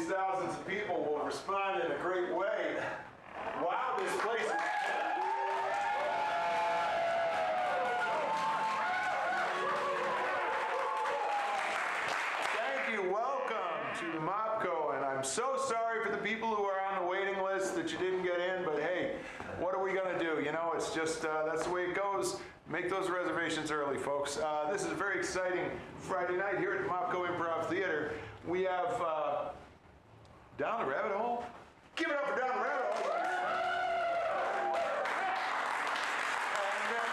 Thousands of people will respond in a great way. Wow, this place is... Thank you, welcome to the Mopco, and I'm so sorry for the people who are on the waiting list that you didn't get in, but hey, what are we gonna do? You know, it's just, that's the way it goes. Make those reservations early, folks. This is a very exciting Friday night here at the Mopco Improv Theater. We have Down the Rabbit Hole. Give it up for Down the Rabbit Hole. And then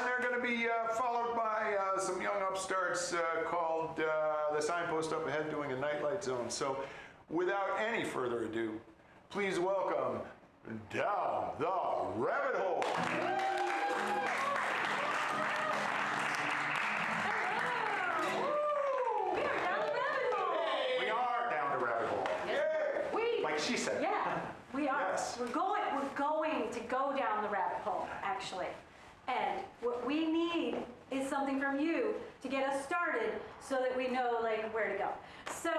they're going to be followed by some young upstarts called the Signpost Up Ahead doing a Nightlight Zone. So without any further ado, please welcome Down the Rabbit Hole. She said. Yeah, we are. Yes. We're going to go down the rabbit hole, actually. And what we need is something from you to get us started so that we know like where to go. So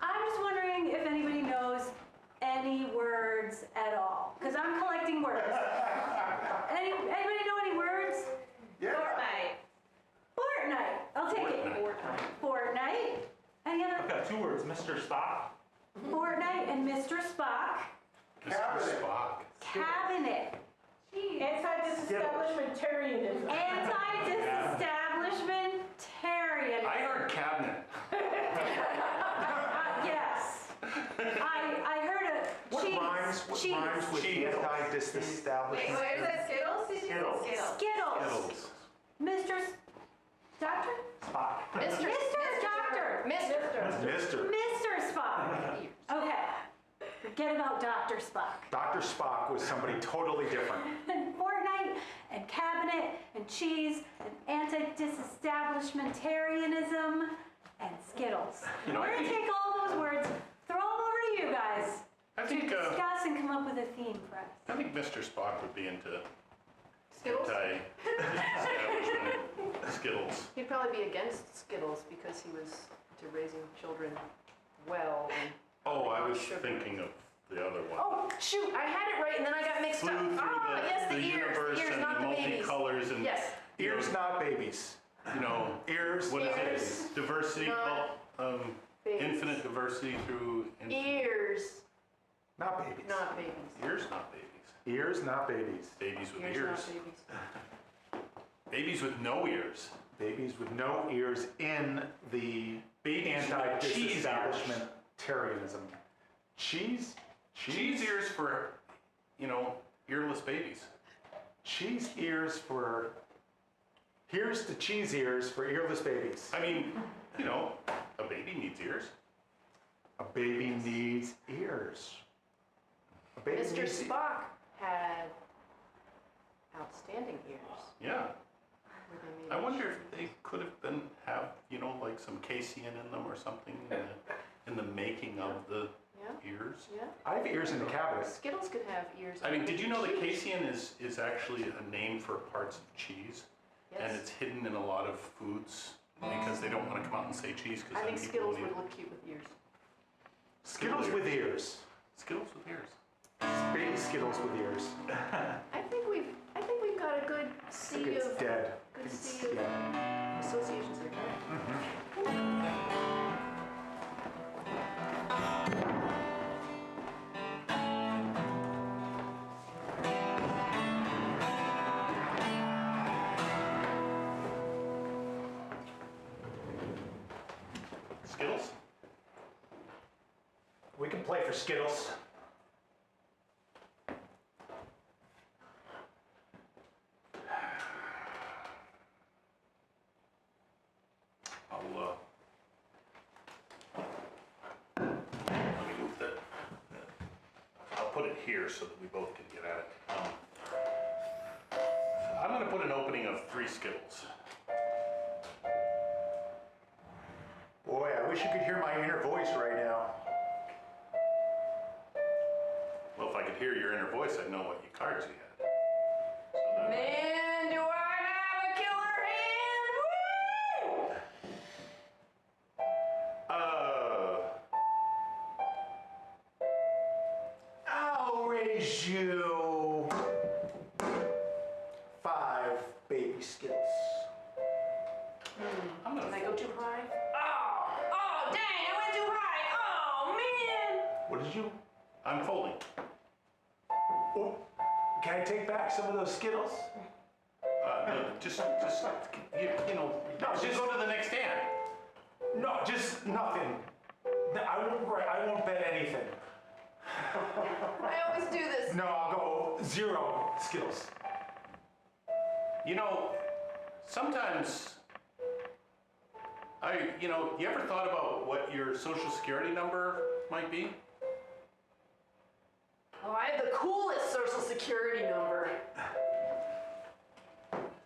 I'm just wondering if anybody knows any words at all, because I'm collecting words. Anybody know any words? Yeah. Fortnite. I'll take it. Fortnite. Any other? I've got two words, Mr. Spock. Fortnite and Mr. Spock. Cabinet. Cabinet. Anti-disestablishmentarianism. Anti-disestablishmentarianism. I heard cabinet. Yes. I heard a What rhymes with anti-disestablishment? Wait, is that Skittles? Skittles. Skittles. Mr. Doctor? Spock. Mr. Doctor. Mr. Spock. Okay. Forget about Dr. Spock. Dr. Spock was somebody totally different. And Fortnite and cabinet and cheese and anti-disestablishmentarianism and Skittles. You know, We're going to take all those words, throw them over to you guys I think to discuss and come up with a theme for us. I think Mr. Spock would be into Skittles? anti-establishment Skittles. He'd probably be against Skittles because he was into raising children well. And Oh, I was sugar. thinking of the other one. Oh, shoot, I had it right and then I got mixed Flew up. through Ah, yes, the universe ears, and not the the babies. multicolors and Yes. Ears, not babies. you know Ears. what is Ears. it? Diversity, Not babies. infinite diversity through Ears, Not babies. not babies. ears, not babies. Ears, not babies. Babies with Ears, ears. not babies. Babies with no ears. Babies with no ears in the Babies with cheese anti-disestablishmentarianism. Cheese? Cheese ears for, earless babies. Cheese ears for... Here's the cheese ears for earless babies. I mean, a baby needs ears. A baby needs ears. A baby Mr. needs Spock had outstanding ears. Yeah. Were they made I of wonder if they could have like some casein in them or something in the making of the Yeah, ears. yeah. I have ears in the cabinet. Skittles could have ears. I mean, did you know that Cheese. casein is actually a name for parts of cheese? Yes. And it's hidden in a lot of foods because they don't want to come out and say cheese because I then think people Skittles will would look cute with ears. Skittles with ears. Skittles with ears. Skittles with ears. I think we've got a good sea It's of dead. good It's- sea of yeah. associations there. Skittles? We can play for Skittles. Let me move that. I'll put it here so that we both can get at it. I'm gonna put an opening of 3 Skittles. Boy, I wish you could hear my inner voice right now. Well, if I could hear your inner voice, I'd know what cards you had. So then- Man, do I have a killer hand! Woo! I'll raise you 5 baby Skittles. I'm gonna Did I go too high? Oh, dang, I went too high. Oh, man. What did you? I'm folding. Oh, can I take back some of those Skittles? No, just you know, No, just just- go to the next hand. No, just nothing. I won't bet anything. I always do this. No, I'll go 0 Skittles. You know, sometimes you ever thought about what your social security number might be? Oh, I have the coolest social security number.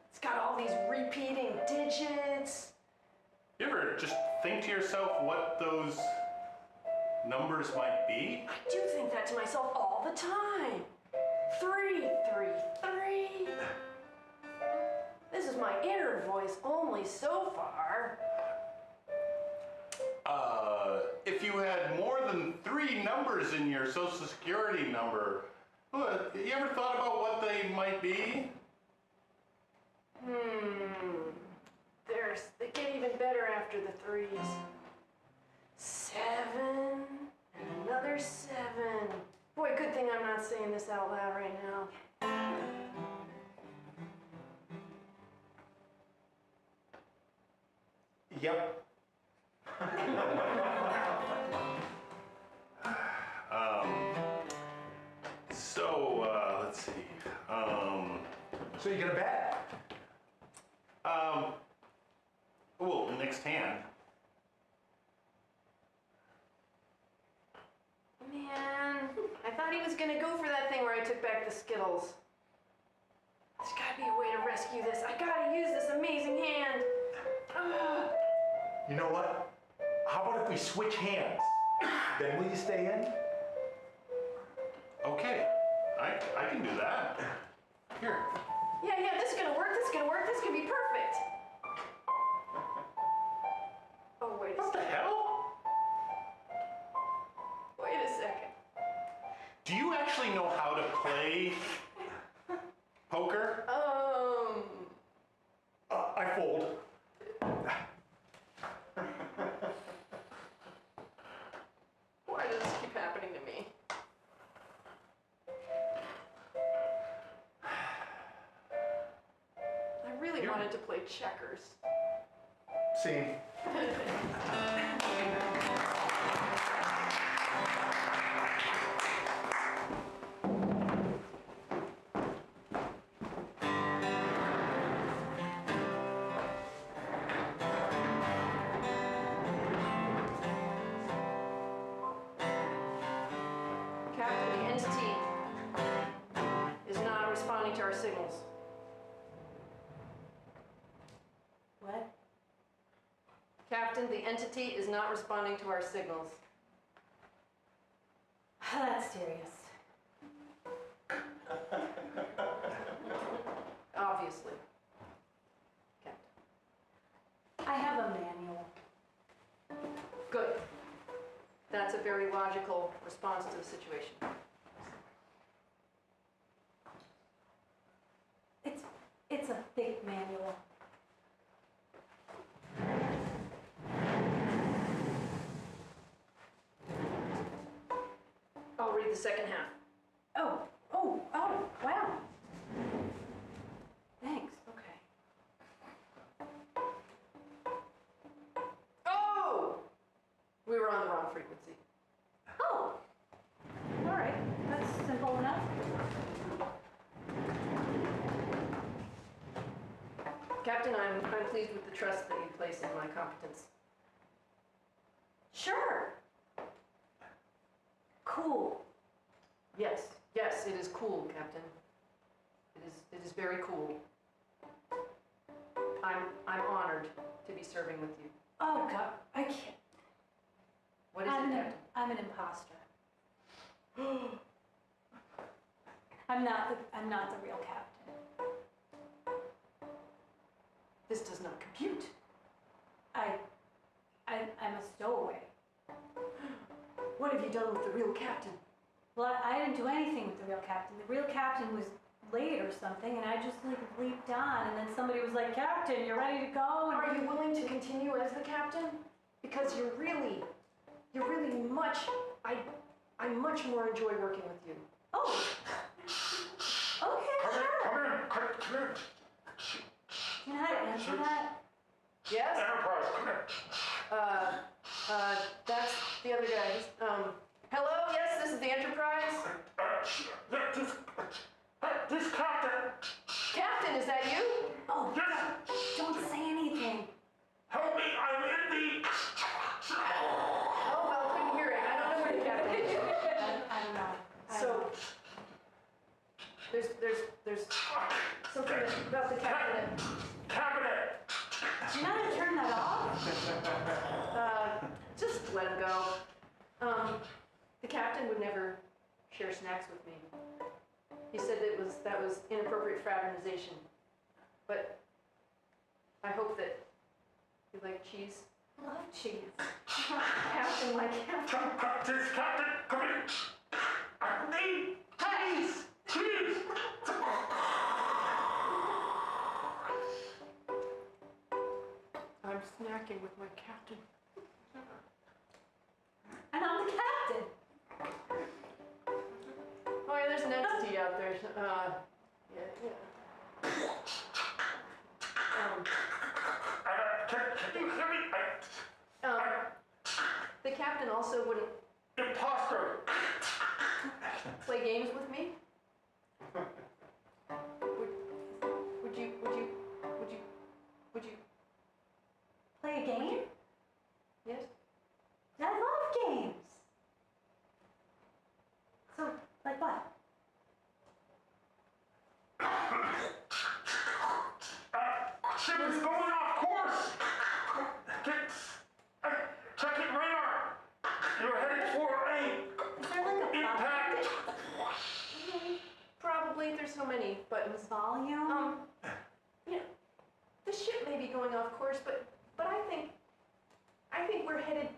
It's got all these repeating digits. You ever just think to yourself what those numbers might be? I do think that to myself all the time. 3, 3, 3. This is my inner voice only so far. If you had more than 3 numbers in your social security number, you ever thought about what they might be? They get even better after the 3s. 7 and another 7. Boy, good thing I'm not saying this out loud right now. Yep. Let's see. So you're gonna bet? Well, next hand. Man, I thought he was gonna go for that thing where I took back the Skittles. There's gotta be a way to rescue this. I gotta use this amazing hand. Ugh. You know what? How about if we switch hands? Then will you stay in? Okay, I can do that. Here. Yeah, this is gonna work, this is gonna work, this is gonna be perfect. Oh, wait a What the second. hell? Wait a second. Do you actually know how to play poker? I fold. Why does this keep happening to me? I really wanted to play checkers. See? Captain, the entity is not responding to our signals. What? Captain, the entity is not responding to our signals. That's serious. Obviously. Captain. I have a manual. Good. That's a very logical response to the situation. It's a thick manual. I'll read the second half. Oh, wow. Thanks, okay. Oh! We were on the wrong frequency. Oh, all right, that's simple enough. Captain, I'm pleased with the trust that you place in my competence. Sure. Cool. Yes, it is cool, Captain. It is very cool. I'm honored to be serving with you. Oh, God, I can't. What is it, Captain? I'm an imposter. I'm not the real captain. This does not compute. I'm a stowaway. What have you done with the real captain? Well, I didn't do anything with the real captain. The real captain was late or something, and I just like leaped on, and then somebody was like, "Captain, you're ready to go." And Are you willing to continue as the captain? Because you're really much, I much more enjoy working with you. Oh. Okay, sure. Come in. Do you know how to answer that? Yes? Enterprise, come here. That's the other guy. Hello, yes, this is the Enterprise. This captain, Captain, is that you? Oh, don't say anything. help me, I'm in the... Oh, well, couldn't hear it. I don't know where the captain is. I don't know. So, there's something about the captain. Cabinet. Do you know how to turn that off? Just let him go. The captain would never share snacks with me. He said that was inappropriate fraternization. But I hope that you like cheese. I love cheese. Captain, like captain. Captain, come in. I need cheese. Cheese. I'm snacking with my captain. And I'm the captain. Oh yeah, there's an entity out there. Yeah. Can you hear me? The captain also wouldn't Imposter. play games with me. Would you Play a game? yes? I love games. So, like what? Ship is going off course. Check it radar. You're headed for a Is there like a impact. Probably. There's so many buttons. volume? Yeah, the ship may be going off course, but I think we're headed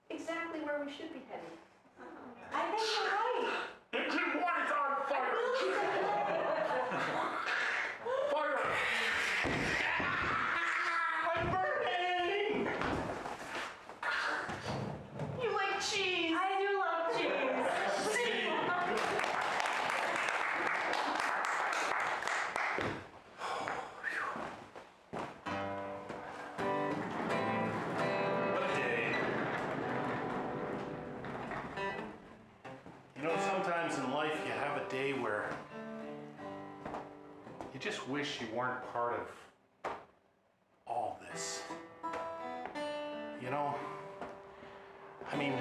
exactly where we should be headed. I think you're right. Engine 1 is on fire. Fire. I'm burning. You like cheese? I do love cheese. What a day. You know, sometimes in life you have a day where you just wish you weren't part of all this. You know, I mean,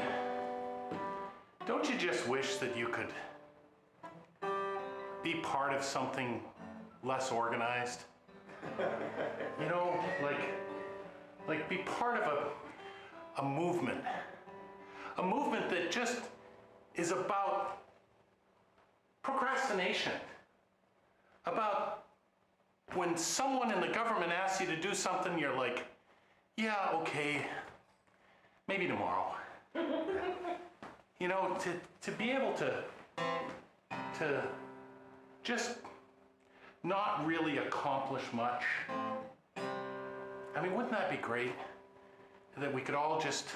don't you just wish that you could be part of something less organized? You know, like be part of a movement that just is about procrastination, about when someone in the government asks you to do something, you're like, yeah, okay, maybe tomorrow. You know, to be able to just not really accomplish much. I mean, wouldn't that be great? That we could all just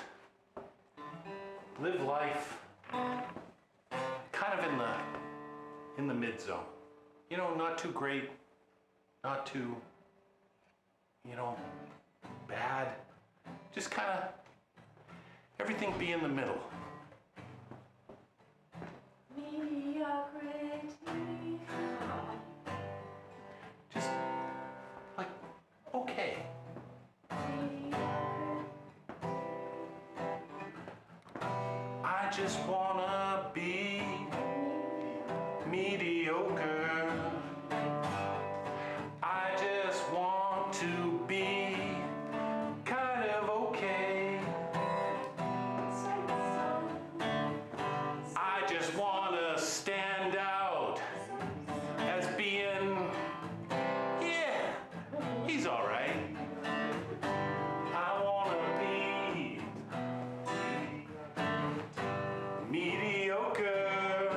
live life kind of in the mid zone. You know, not too great, not too, you know, bad. Just kind of everything be in the middle. Mediocrity. Just like, okay. I just wanna be mediocre. I just want to be kind of okay. I just wanna stand out as being, yeah, he's all right. I wanna be mediocre.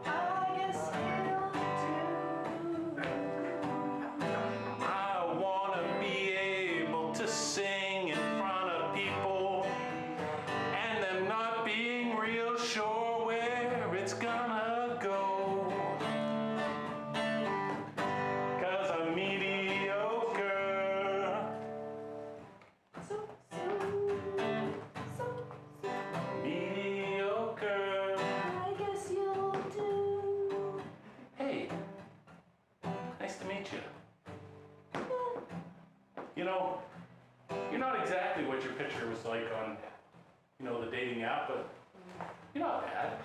I guess it'll do. I wanna be able to sing in front of people and them not being real sure where it's gonna go. 'Cause I'm mediocre. Mediocre. I guess you'll do. Hey, nice to meet you. You know, you're not exactly what your picture was like on, you know, the dating app, but you're not bad.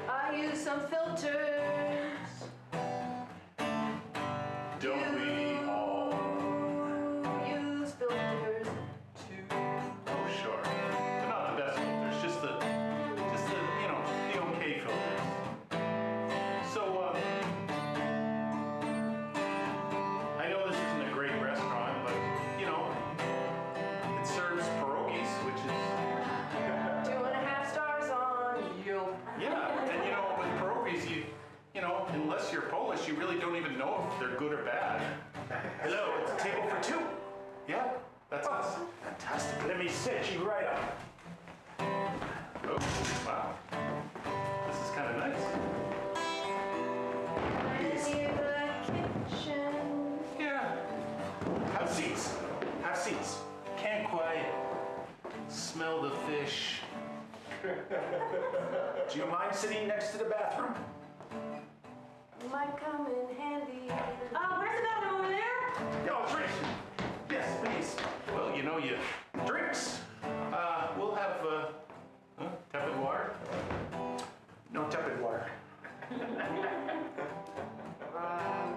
I use some filters. Don't we all? Use filters too. Oh, sure. But not the best filters, just the, you know, the okay filters. So, I know this isn't a great restaurant, but, you know, it serves pierogies, which is, 2.5 stars on Yelp. yeah, and you know, with pierogies, you know, unless you're Polish, you really don't even know if they're good or bad. Hello, it's a table for two. Yeah, that's us. Fantastic. Let me set you right up. Oh, wow. This is kind of nice. Near the kitchen. Yeah. Have seats. Have seats. Can't quite smell the fish. Do you mind sitting next to the bathroom? Might come in handy. Where's the bathroom over there? Yo, drinks. Yes, please. Well, you know, you Drinks. we'll have tepid water. No tepid water.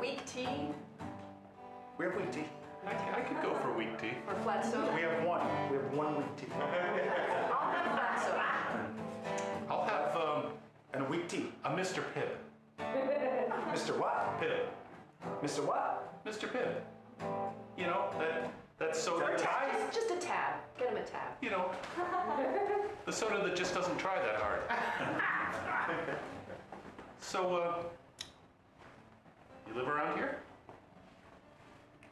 Weak tea We have weak tea. I could go for weak tea. or flat soda. We have one. We have one weak tea. I'll have flat soda. I'll have And a weak tea. a Mr. Pibb. Mr. What? Pibb. Mr. What? Mr. Pibb. You know, that soda. Is that Thai? Just a tab. Get him a tab. You know, the soda that just doesn't try that hard. So, you live around here?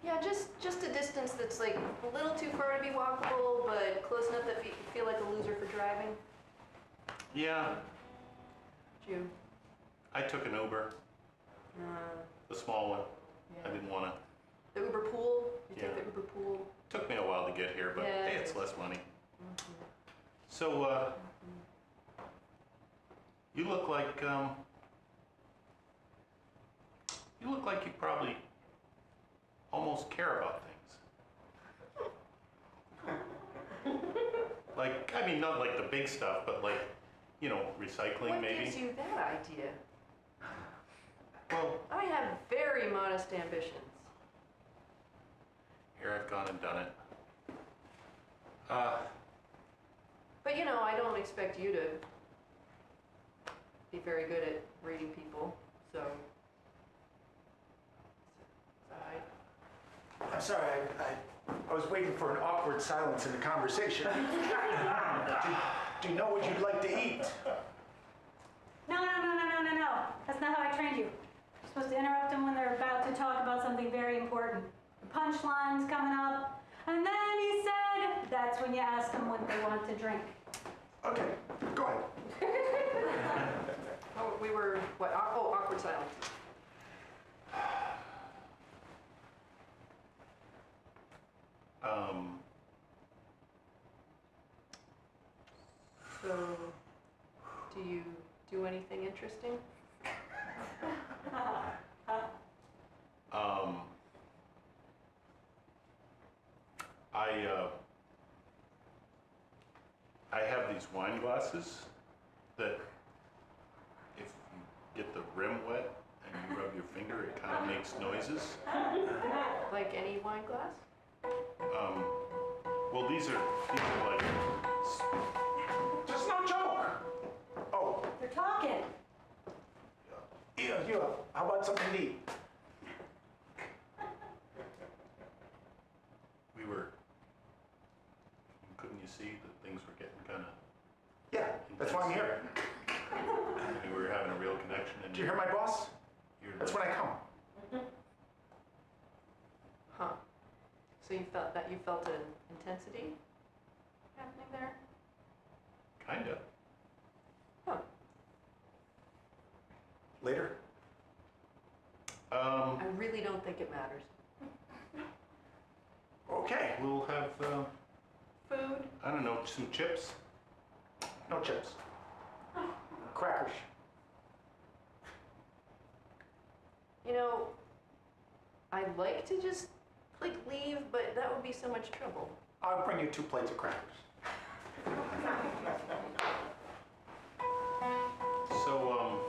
Yeah, just a distance that's like a little too far to be walkable, but close enough that you feel like a loser for driving. Yeah, June. I took an Uber, the small one. I Yeah. didn't want to. The Uber pool. You take Yeah. the Uber pool. Took me a while to get here, but Yeah, hey, it it's is. less money. So, you look like you probably almost care about things. Like, I mean, not like the big stuff, but like, you know, recycling What maybe. gives you that idea? Well, I have very modest ambitions. here I've gone and done it. But you know, I don't expect you to be very good at reading people, so. I'm sorry, I was waiting for an awkward silence in the conversation. Do you know what you'd like to eat? No. That's not how I trained you. You're supposed to interrupt them when they're about to talk about something very important. The punchline's coming up. And then he said, that's when you ask them what they want to drink. Okay, go ahead. Oh, we were, what, awkward silence. So, do you do anything interesting? I have these wine glasses that if you get the rim wet and you rub your finger, it kind of makes noises. Like any wine glass? Well, these are like, Just no joke. Oh, They're talking. yeah, how about something to eat? couldn't you see that things were getting kind of, Yeah, that's why I'm here. we were having a real connection and. Did you hear my boss? you're That's like- when I come. Huh. So you felt an intensity happening there? Kinda. Huh. Later? I really don't think it matters. Okay. We'll have, Food? I don't know, some chips. No chips. Crackers. You know, I'd like to just leave, but that would be so much trouble. I'll bring you 2 plates of crackers. So,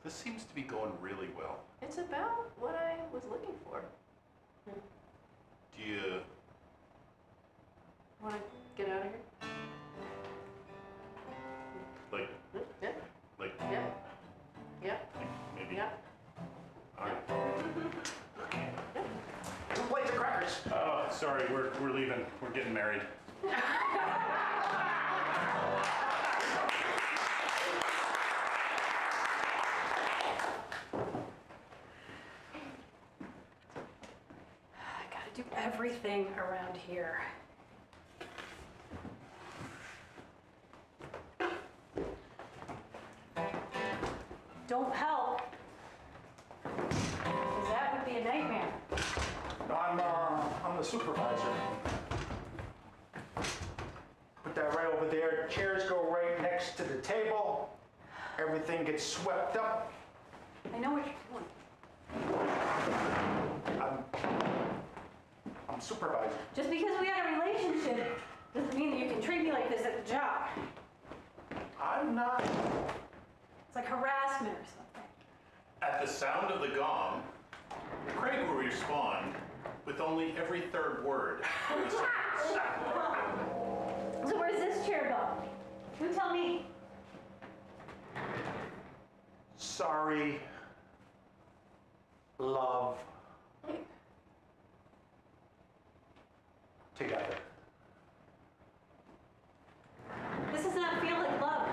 this seems to be going really well. It's about what I was looking for. Do you, Want to get out of here? like, Yeah. like, Yeah. Yeah. maybe? Yeah. All right. 2 plates of crackers. Oh, sorry, we're leaving. We're getting married. I gotta do everything around here. Don't help. 'Cause that would be a nightmare. I'm the supervisor. Put that right over there. Chairs go right next to the table. Everything gets swept up. I know what you're doing. I'm supervisor. Just because we had a relationship doesn't mean that you can treat me like this at the job. I'm not. It's like harassment or something. At the sound of the gong, Craig will respond with only every third word of the sentence. So where does this chair go? You tell me. Sorry. Love. Together. This does not feel like love.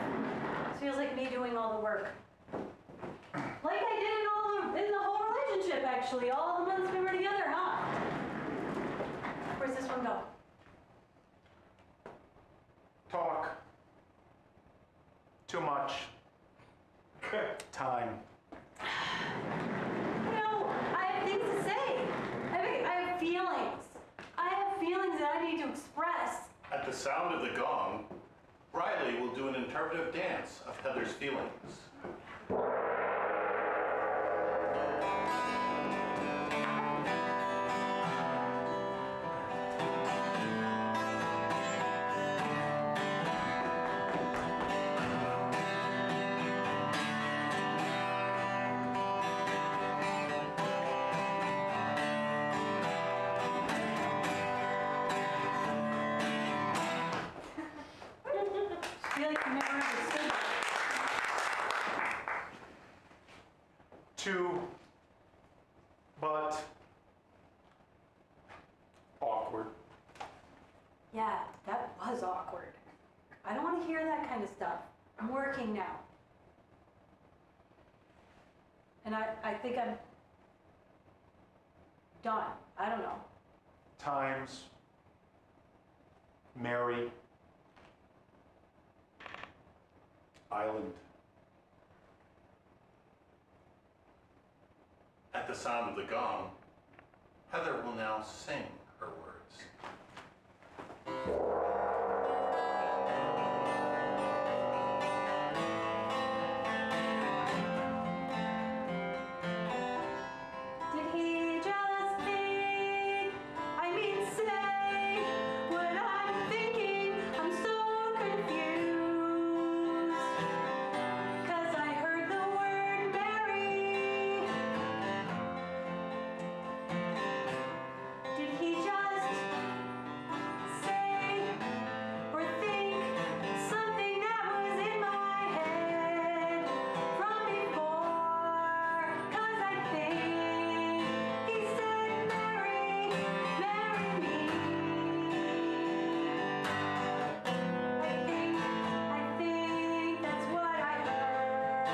This feels like me doing all the work. Like I did in the whole relationship, actually. All the months we were together, huh? Where's this one go? Talk. Too much. Time. No, I have things to say. I have feelings. I have feelings that I need to express. At the sound of the gong, Riley will do an interpretive dance of Heather's feelings. I feel like you never understood. Too. But. Awkward. Yeah, that was awkward. I don't want to hear that kind of stuff. I'm working now. And I think I'm done. I don't know. Times, Mary, Island. At the sound of the gong, Heather will now sing her words. Did he just think, I mean say, what I'm thinking? I'm so confused. 'Cause I heard the word Mary. Did he just say or think something that was in my head from before? 'Cause I think he said, marry me. I think that's what I heard.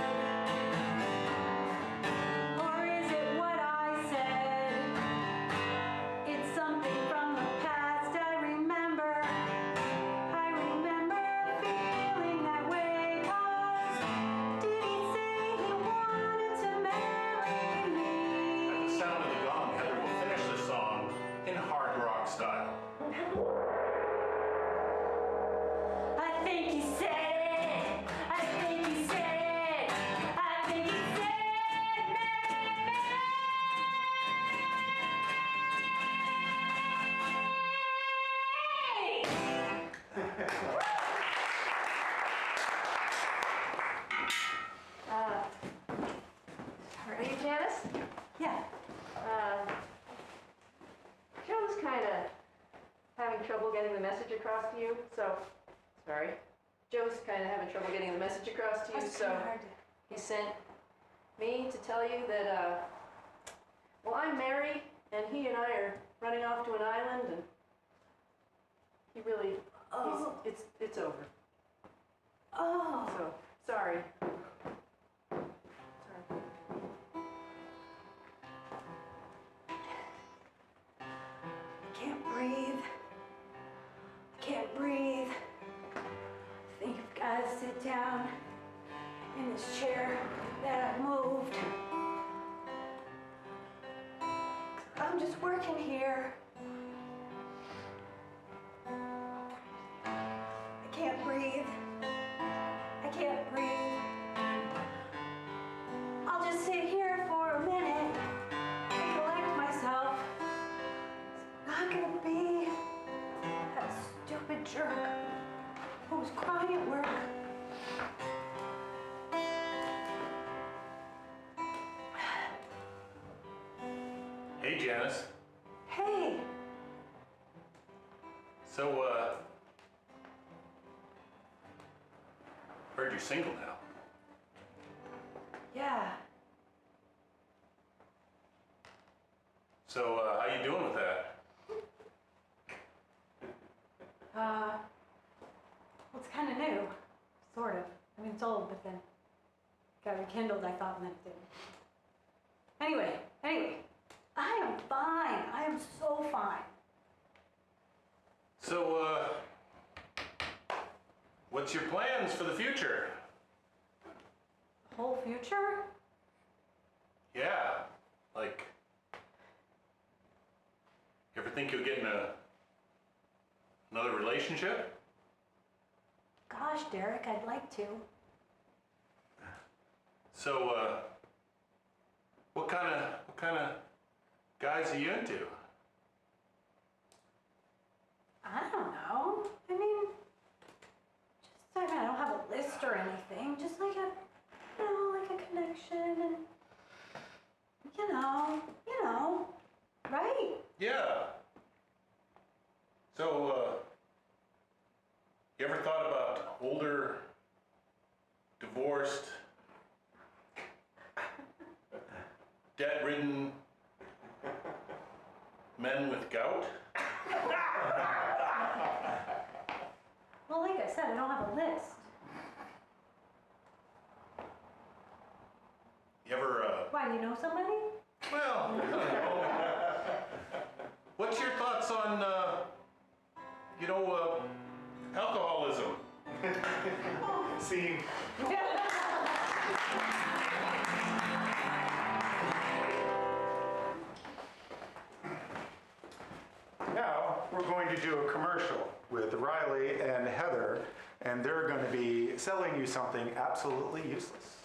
Or is it what I said? It's something from the past I remember. I remember feeling that way. 'Cause did he say he wanted to marry At the me? sound of the gong, Heather will finish the song in hard rock style. I think he said it. I think he said it. I think he said Ready, Janice? Yeah. Joe's kind of having trouble getting the message across to you, so, sorry. Joe's kind of having trouble getting the message across to you, That's so kinda hard to. he sent me to tell you that, well, I'm married, and he and I are running off to an island, and he really, Oh. it's over. Oh. So, sorry. Sorry. I can't breathe. I can't breathe. I think I've got to sit down in this chair that I've moved. I'm just working here. I can't breathe. I can't breathe. I'll just sit here for a minute and collect myself. Not gonna be that stupid jerk who was crying at work. Hey, Janice. Hey, So, heard you're single now. yeah, So, how you doing with that? well, it's kind of new, sort of. I mean, it's old, but then got rekindled, I thought, and then it didn't. Anyway, I am fine. I am so fine. So, what's your plans for the future? The whole future? Yeah, like, you ever think you'll get in another relationship? Gosh, Derek, I'd like to. So, what kind of guys are you into? I don't know. I mean, I don't have a list or anything. Just like like a connection and, right? Yeah. So, you ever thought about older, divorced, debt-ridden men with gout? Well, like I said, I don't have a know somebody? Well, I don't know. What's your thoughts on, alcoholism? See, now we're going to do a commercial with Riley and Heather, and they're going to be selling you something absolutely useless.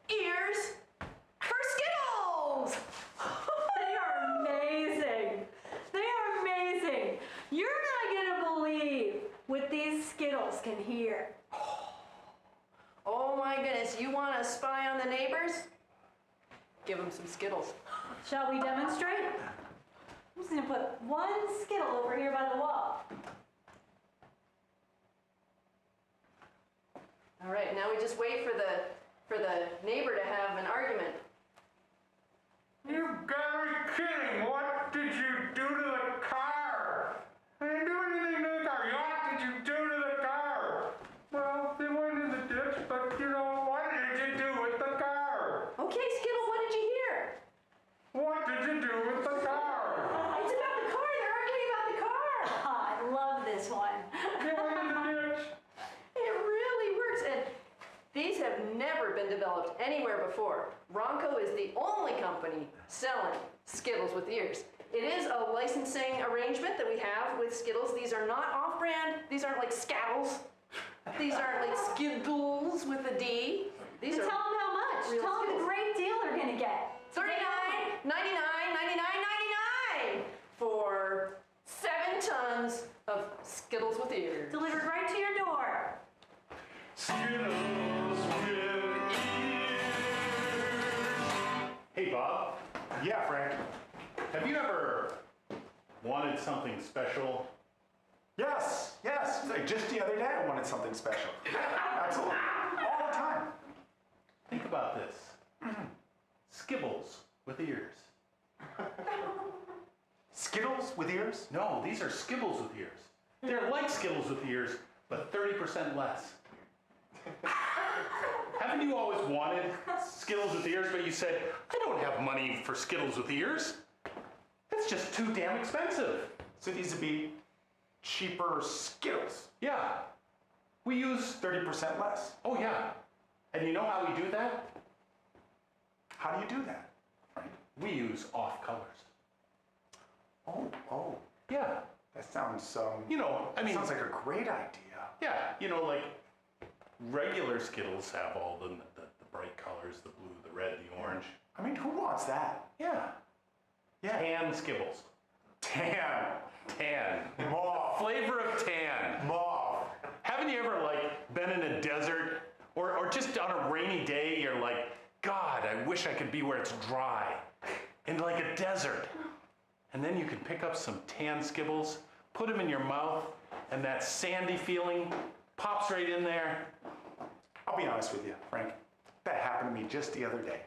Ears for Skittles! They are amazing. They are amazing. You're not gonna believe what these Skittles can hear. Oh my goodness, you want to spy on the neighbors? Give them some Skittles. Shall we demonstrate? I'm just gonna put one Skittle over here by the wall. All right, now we just wait for the neighbor to have an argument. You gotta be kidding! What did you do to the car? I didn't do anything to the car. What did you do to the car? Well, they went in the ditch, but what did you do with the car? Okay, Skittle, what did you hear? What did you do with the car? It's about the car. They're arguing about the car. Ah, I love this one. They went in the ditch. It really works, and these have never been developed anywhere before. Ronco is the only company selling Skittles with ears. It is a licensing arrangement that we have with Skittles. These are not off-brand. These aren't like Scattles. These aren't like Skittles with a D. These Tell are them how much. real Tell them the Skittles. great deal they're gonna get. $39, $99, $99, $99 for 7 tons of Skittles with ears. Delivered right to your door. Skittles with ears. Hey, Bob, Yeah, Frank. have you ever wanted something special? Yes, yes. Like just the other day, I wanted something special. Absolutely. All the time. Think about this. Skibbles with ears. Skittles with ears? No, these are Skibbles with ears. They're like Skittles with ears, but 30% less. Haven't you always wanted Skittles with ears, but you said, I don't have money for Skittles with ears. That's just too damn expensive. So these would be cheaper Skittles. Yeah, we use, 30% less. oh yeah. And you know how we do that? How do you do that? Frank? We use off colors. Oh, Yeah, that sounds, sounds like a great idea. yeah, like regular Skittles have all the bright colors, the blue, the red, the orange. I mean, who wants that? Yeah, Yeah. tan Skibbles. Tan. Tan. Mauve. Flavor of tan. Mauve. Haven't you ever been in a desert or just on a rainy day, you're like, God, I wish I could be where it's dry. In like a desert. And then you can pick up some tan Skibbles, put them in your mouth, and that sandy feeling pops right in there. I'll be honest with you, Frank. That happened to me just the other day.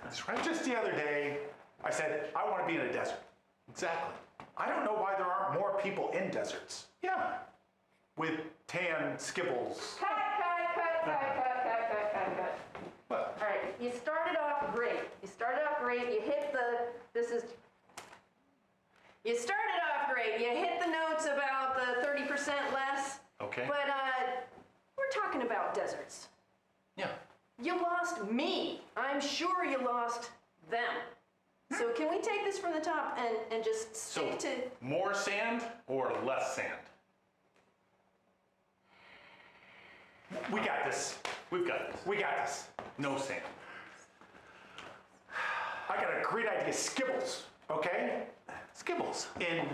That's right. Just the other day, I said, I want to be in a desert. Exactly. I don't know why there aren't more people in deserts Yeah. with tan Skibbles. Cut. What? All right, you started off great. You hit you started off great. You hit the notes about the 30% less. Okay. But we're talking about deserts. Yeah. You lost me. I'm sure you lost them. So can we take this from the top and just So, stick to... more sand or less sand? We got this. We've got this. We got this. No sand. I got a great idea. Skibbles, okay? Skibbles. In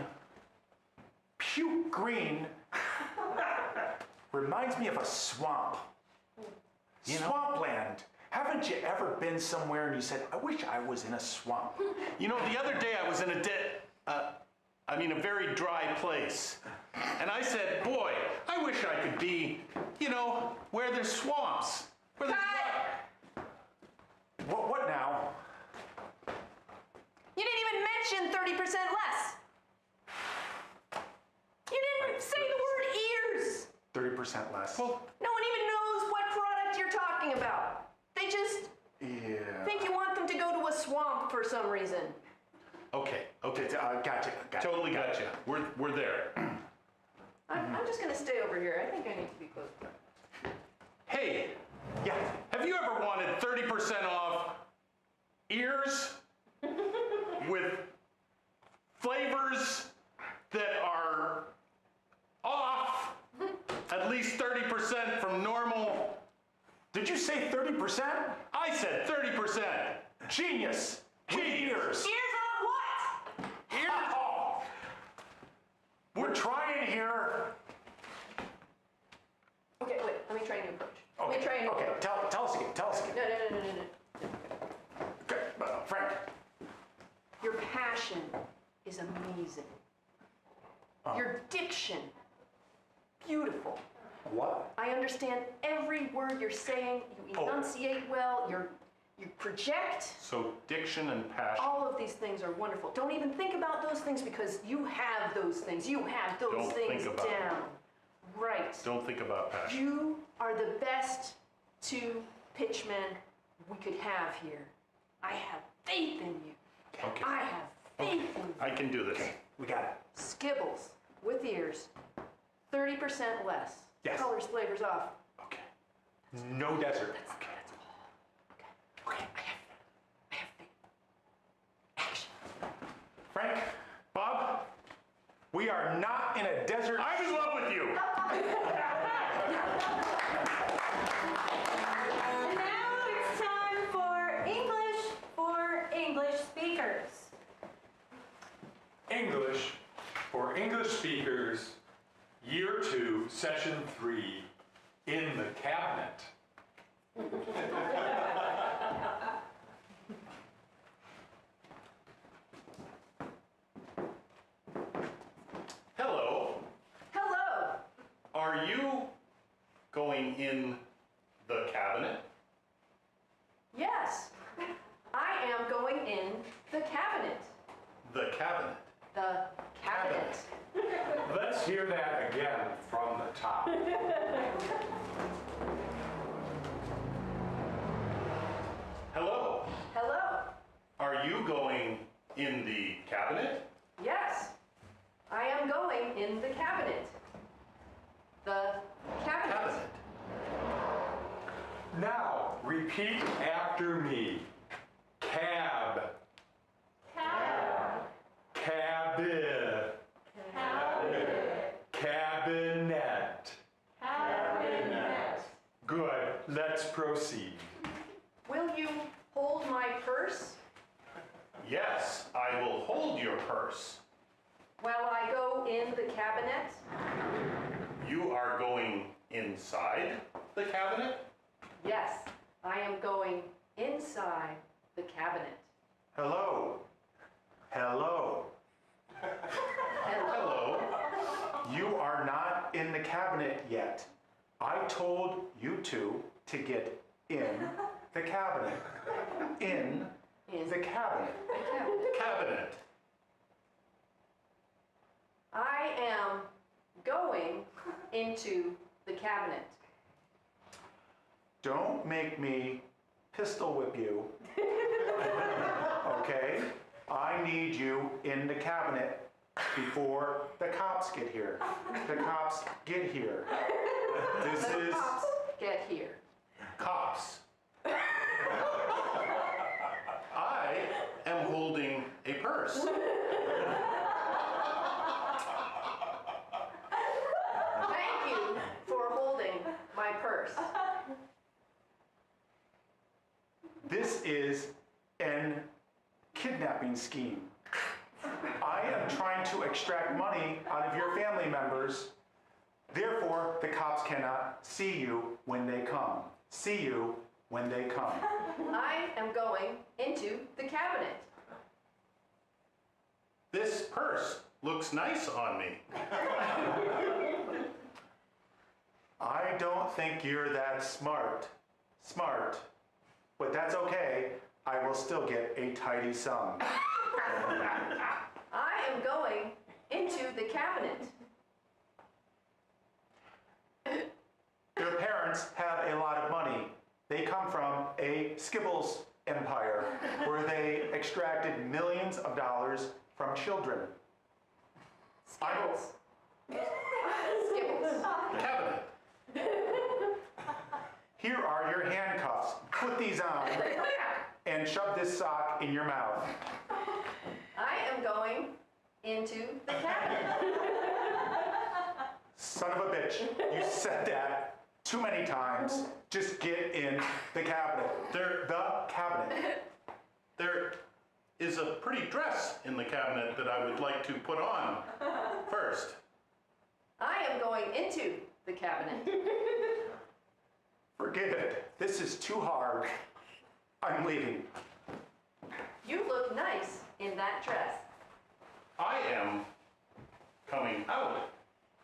puke green reminds me of a swamp. You know- Swampland. Haven't you ever been somewhere and you said, I wish I was in a swamp? You know, the other day I was in a very dry place. And I said, boy, I wish I could be, where there's swamps. Where there's What now? You didn't even mention 30% less. You didn't say the word ears. 30% less. Well, No one even knows what product you're talking about. They just yeah. think you want them to go to a swamp for some reason. okay. Gotcha. Totally gotcha. We're there. I'm just gonna stay over here. I think I need to be close. Hey, Yeah. have you ever wanted 30% off ears with flavors that are off at least 30% from normal? Did you say 30%? I said 30%. Genius. Genius. Ears on what? Oh. We're trying here. Okay, wait. Let me try a new approach. Let me try a new Okay. approach. Tell us again. Tell us again. No. Okay. Frank. Your passion is amazing. Your diction, beautiful. What? I understand every word you're saying. You enunciate well. You project. So diction and passion. All of these things are wonderful. Don't even think about those things because you have those things. You have those Don't things think about down. Right. Don't think about passion. You are the best two pitchmen we could have here. I have faith in you. Okay. I have faith in you. I can do this. We got it. Skibbles with ears, 30% less. Yes. Colors, flavors off. Okay. No desert. Okay, that's all. Okay, I have faith. Action. Frank, Bob, we are not in a desert. I'm in love with you. And now it's time for English speakers. English for English speakers, Year 2, Session 3, in the cabinet. Hello. Hello. Are you going in the cabinet? Yes, I am going in the cabinet. The cabinet. The cabinet. Let's hear that again from the top. Hello. Hello. Are you going in the cabinet? Yes, I am going in the cabinet. The cabinet. Cabinet. Now, repeat after me. Cab. Cab. Cabin. Cabinet. Cabinet. Good, let's proceed. Will you hold my purse Yes, I will hold your purse. while I go in the cabinet? You are going inside the cabinet? Yes, I am going inside the cabinet. Hello. Hello. Hello. You are not in the cabinet yet. I told you two to get in the cabinet. In In the cabinet. the cabinet. Cabinet. I am going into the cabinet. Don't make me pistol whip you. Okay? I need you in the cabinet before the cops get here. The cops get here. This The is cops get here. Cops. I am holding a purse. Thank you for holding my purse. This is an kidnapping scheme. I am trying to extract money out of your family members. Therefore, the cops cannot see you when they come. See you when they come. I am going into the cabinet. This purse looks nice on me. I don't think you're that smart. But that's okay. I will still get a tidy sum. I am going into the cabinet. parents have a lot of money. They come from a Skibbles empire where they extracted millions of dollars from children. Skittles. Skittles. Cabinet. Here are your handcuffs. Put these on and shove this sock in your mouth. I am going into the cabinet. Son of a bitch, you said that too many times. Just get in the cabinet. The cabinet. There is a pretty dress in the cabinet that I would like to put on first. I am going into the cabinet. Forget it. This is too hard. I'm leaving. You look nice in that dress. I am coming out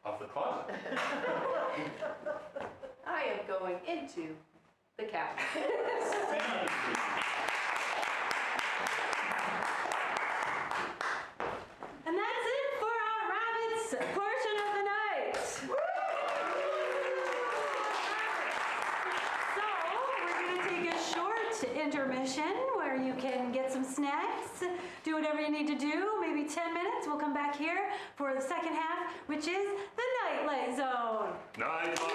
of the closet. I am going into the cabinet. And that's it for our rabbits portion of the night. So we're going to take a short intermission where you can get some snacks, do whatever you need to do, maybe 10 minutes. We'll come back here for the second half, which is the Nightlight Zone. Nightlight Zone.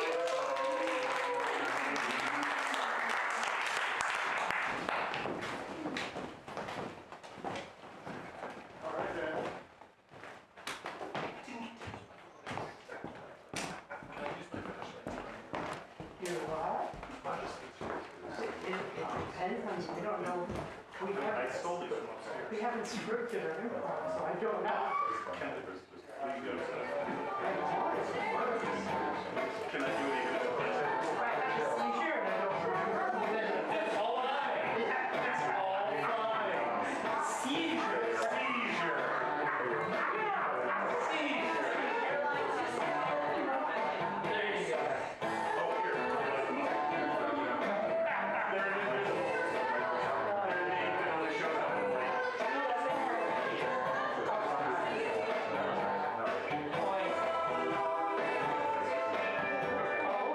We don't know. I stole these from upstairs. We haven't scripted our improv, so I don't know. Can I do it again? You sure? I don't remember. It's all right. It's all fine. Seizure. Seizure. There you go. Oh, here. There it is. It only shows up in white. Oh,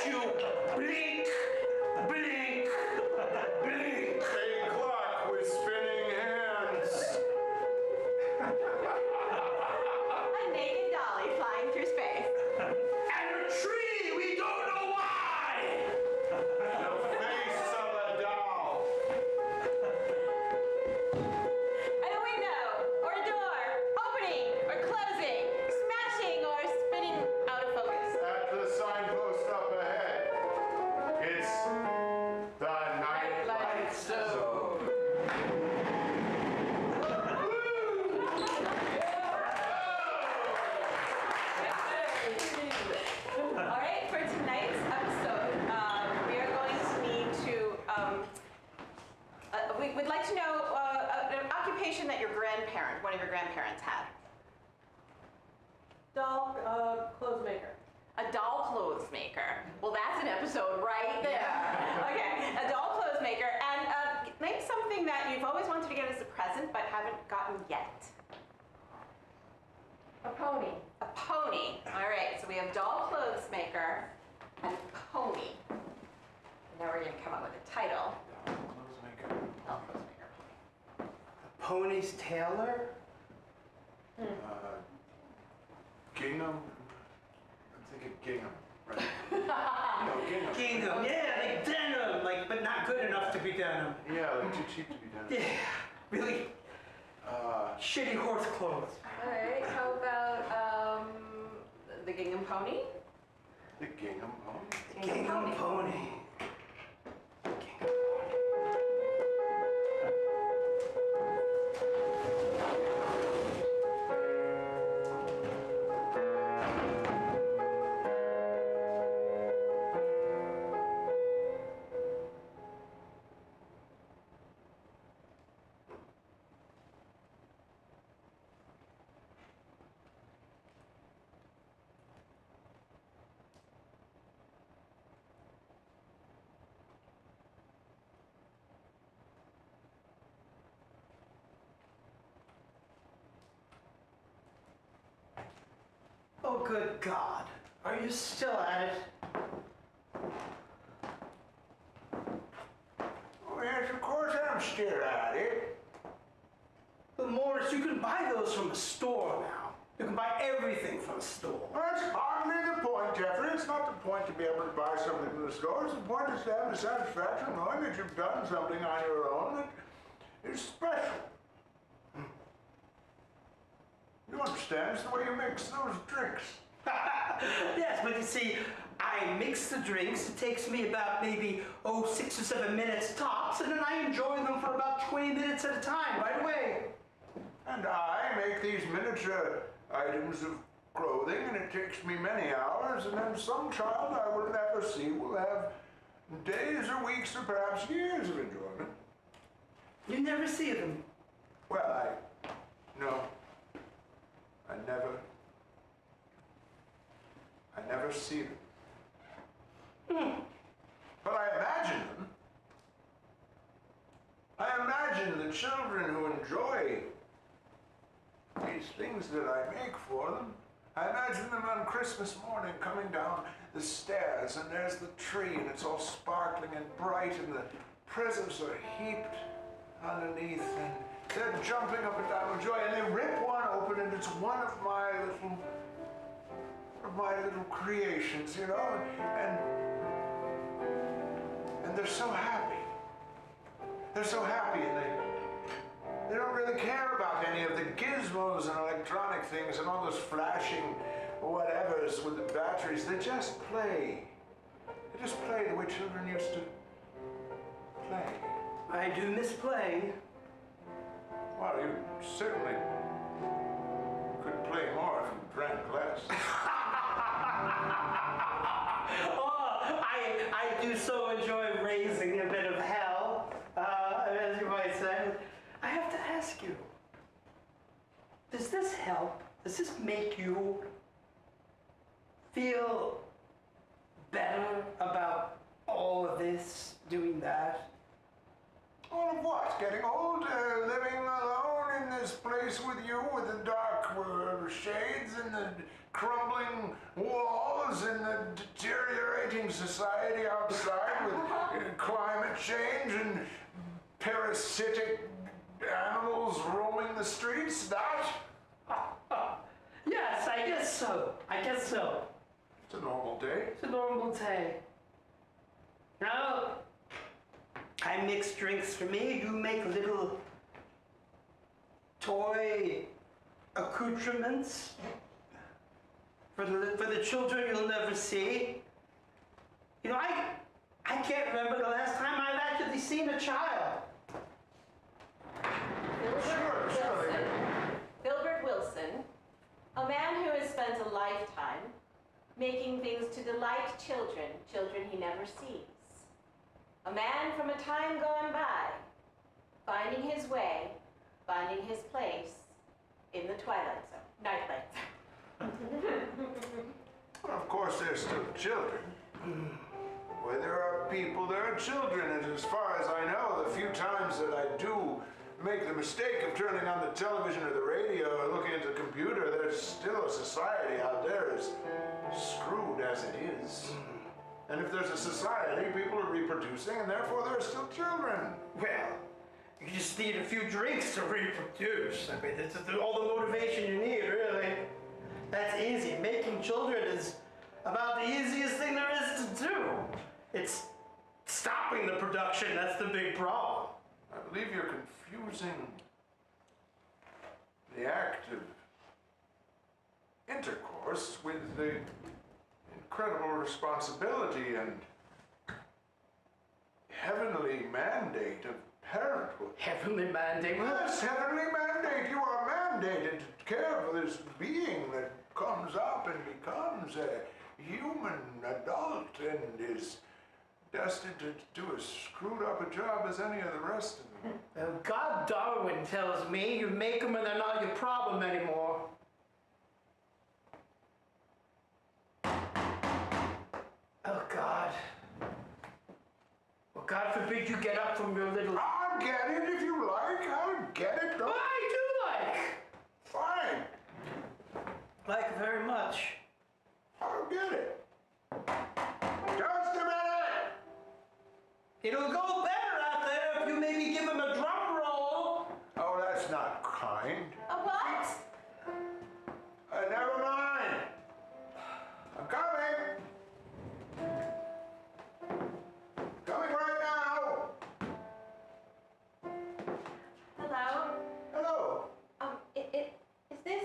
you blink, blink, blink. A clock with spinning hands. A naked dolly flying through space. And a tree, we don't know why. The face of a doll. And a window, or a door, opening or closing, smashing or spinning out of focus. At the signpost up ahead, it's the Nightlight Zone. All right, for tonight's episode, we are going to need to, we'd like to know an occupation that your grandparent, one of your grandparents had. Doll, clothes maker. A doll clothes maker. Well, that's an episode right there. Okay, a doll clothes maker. And name something that you've always wanted to get as a present but haven't gotten yet. A pony. A pony. All right, so we have doll clothes maker and pony. Now we're going to come up with a title. Doll clothes maker. Pony's Tailor? Gingham. I'm thinking gingham, right? No, gingham. Gingham, yeah, like denim, like, but not good enough to be denim. Yeah, like too cheap to be done. Yeah, really shitty horse clothes. All right, how about the gingham pony? The gingham pony. Gingham pony. Oh, good God. Are you still at it? Oh, yes, of course I'm still at it. But Morris, you can buy those from a store now. You can buy everything from a store. Well, that's hardly the point, Jeffrey. It's not the point to be able to buy something from the stores. The point is to have the satisfaction of knowing that you've done something on your own that is special. You understand? It's the way you mix those drinks. Yes, but you see, I mix the drinks. It takes me about maybe, 6 or 7 minutes tops, and then I enjoy them for about 20 minutes at a time, right away. And I make these miniature items of clothing, and it takes me many hours, and then some child I will never see will have days or weeks or perhaps years of enjoyment. You never see them. Well, no. I never see them. But I imagine them. I imagine the children who enjoy these things that I make for them. I imagine them on Christmas morning coming down the stairs, and there's the tree, and it's all sparkling and bright, and the presents are heaped underneath, and they're jumping up and down with joy, and they rip one open, and it's one of my little creations, you know, and they're so happy. They're so happy, and they don't really care about any of the gizmos and electronic things and all those flashing whatevers with the batteries. They just play. They just play the way children used to play. I do miss playing. Well, you certainly could play more if you drank less. I do so enjoy raising a bit of hell, as you might say. I have to ask you, does this help? Does this make you feel better about all of this, doing that? All of what? Getting old, living alone in this place with you, with the dark shades and the crumbling walls and the deteriorating society outside with climate change and parasitic animals roaming the streets? That? Yes, I guess so. I guess so. It's a normal day. It's a normal day. Now, I mix drinks for me. You make little toy accoutrements for the children you'll never see. You know, I can't remember the last time I've actually seen a child. Filbert Wilson, a man who has spent a lifetime making things to delight children he never sees. A man from a time gone by, finding his way, finding his place in the twilight zone, nightlight zone. Well, of course, they're still children. Where there are people, there are children, and as far as I know, the few times that I do make the mistake of turning on the television or the radio or looking at the computer, there's still a society out there as screwed as it is. And if there's a society, people are reproducing, and therefore there are still children. Well, you just need a few drinks to reproduce. I mean, that's all the motivation you need, really. That's easy. Making children is about the easiest thing there is to do. It's stopping the production that's the big problem. I believe you're confusing the act of intercourse with the incredible responsibility and heavenly mandate of parenthood. Heavenly mandate? Yes, heavenly mandate. You are mandated to care for this being that comes up and becomes a human adult and is destined to do as screwed up a job as any of the rest of them. Well, God Darwin tells me you make them and they're not your problem anymore. Oh, God. Well, God forbid you get up from your little... I'll get it if you like. I'll get it. Oh, I do like. Fine. Like very much. I'll get it. Just a minute. It'll go better out there if you maybe give him a drum roll. Oh, that's not kind. A what? Never mind. I'm coming. Coming right now. Hello? Hello. Is this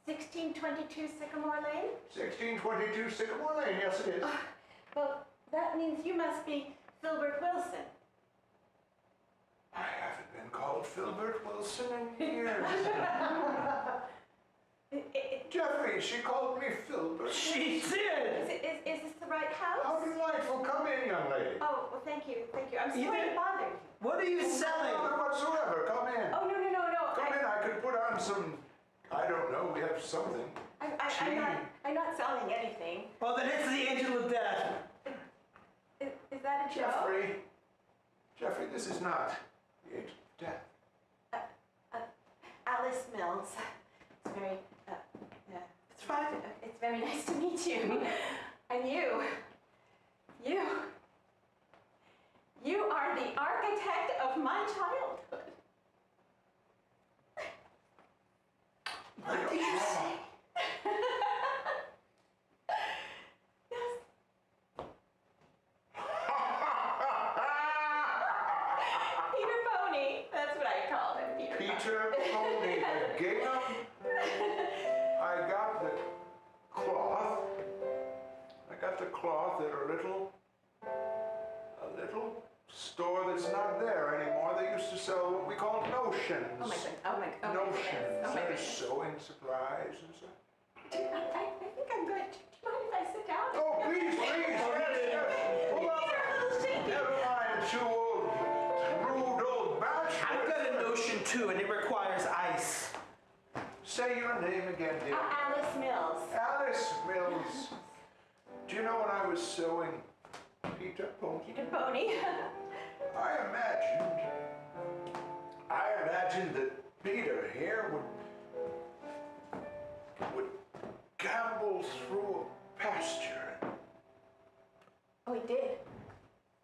1622 Sycamore Lane? 1622 Sycamore Lane. Yes, it is. Well, that means you must be Filbert Wilson. I haven't been called Filbert Wilson in years. Jeffrey, she called me Filbert. She did. Is this the right house? How delightful. Come in, young lady. Oh, well, thank you. I'm sorry to bother you. What are you No selling? bother whatsoever. Come in. Oh, no. Come in. I could put on some, I don't know, we have something. I'm not selling anything. Oh, then it's the angel of death. Is that a joke? Jeffrey, this is not the age of death. Alice Mills. It's very, It's fine. it's very nice to meet you. And you are the architect of my childhood. What did you say? Yes. Peter Pony. That's what I call him, Peter Pony, the gingham. I got the cloth at a little store that's not there anymore. They used to sell what we call notions. Oh my goodness. Notions. Oh my There's goodness. sewing supplies and stuff. I think I'm good. Do you mind if I sit down? Oh, please. Yes. Pull up. You're a little shaky. Never mind, two rude old bachelors. I've got a notion too, and it requires ice. Say your name again, dear. Alice Mills. Alice Mills. Do you know when I was sewing Peter Pony? Peter Pony. I imagined I imagine that Peter here would gamble through a pasture. Oh, he did.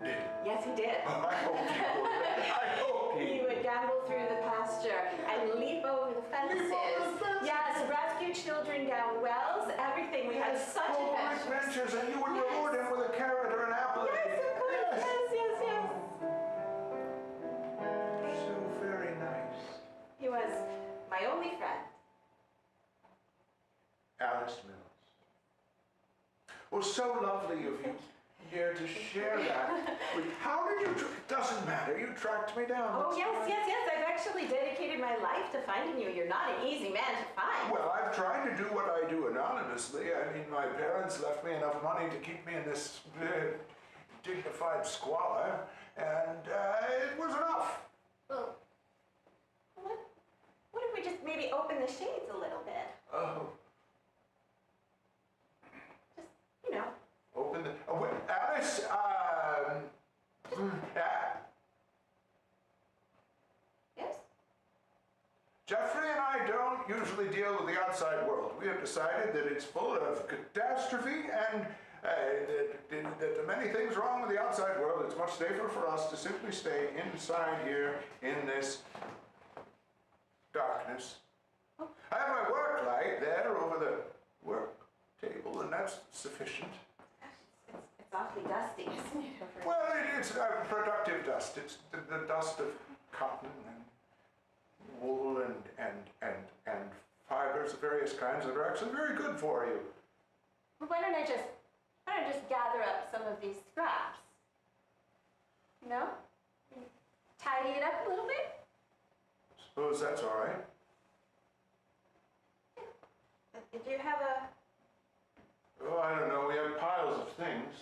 Did Yes, he did. Oh, I hope he would. I hope he He would gamble through the pasture and leap over the fences. Yes, rescue children down wells, everything. We had such Oh, adventures. adventures, and you would reward him with a carrot or an apple. Yes, of course. Yes. So very nice. He was my only friend. Alice Mills. Well, so lovely of you, dear, to share that. How did you, it doesn't matter, you tracked me down. Oh, That's yes. fine. I've actually dedicated my life to finding you. You're not an easy man to find. Well, I've tried to do what I do anonymously. I mean, my parents left me enough money to keep me in this dignified squalor, and it was enough. Well, what if we just maybe open the shades a little bit? Oh, Just, you know. open the, oh, wait, Alice, Yes? Jeffrey and I don't usually deal with the outside world. We have decided that it's full of catastrophe and that there are many things wrong with the outside world. It's much safer for us to simply stay inside here in this darkness. I have my work light there over the work table, and that's sufficient. It's awfully dusty, isn't it? Over Well, it's productive dust. It's the dust of cotton and wool and fibers of various kinds that are actually very good for you. Well, why don't I just gather up some of these scraps? You know? Tidy it up a little bit? Suppose that's all right. Do you have a, Oh, I don't know. We have piles of things.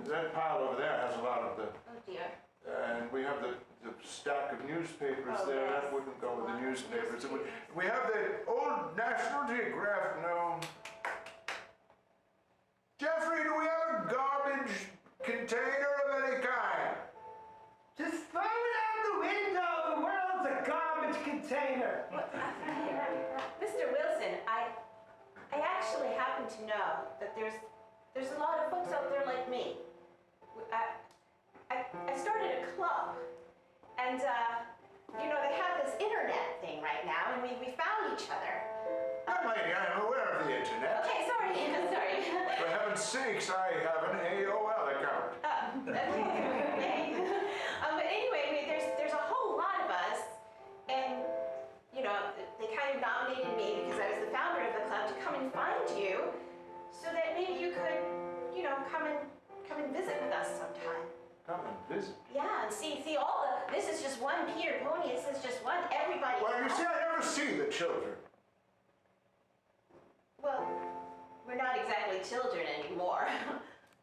That pile over there has a lot of the, oh dear. and we have the stack of newspapers Oh, there. yes. That wouldn't go with the Lots of newspapers. It would- newspapers. We have the old National Geographic. No. Jeffrey, do we have a garbage container of any kind? Just throw it out the window. The world's a garbage container. Mr. Wilson, I actually happen to know that there's a lot of folks out there like me. I started a club, and you know, they have this internet thing right now, and we found each other. Young lady, I am aware of the internet. Okay, sorry. For heaven's sakes, I have an AOL account. Okay. But anyway, there's a whole lot of us, and you know, they kind of nominated me because I was the founder of the club to come and find you, so that maybe you could, you know, come and visit with us sometime. Come and visit. Yeah, and see all the. This is just one Peter Pony. This is just one. Everybody. Well, you see, I never see the children. Well, we're not exactly children anymore.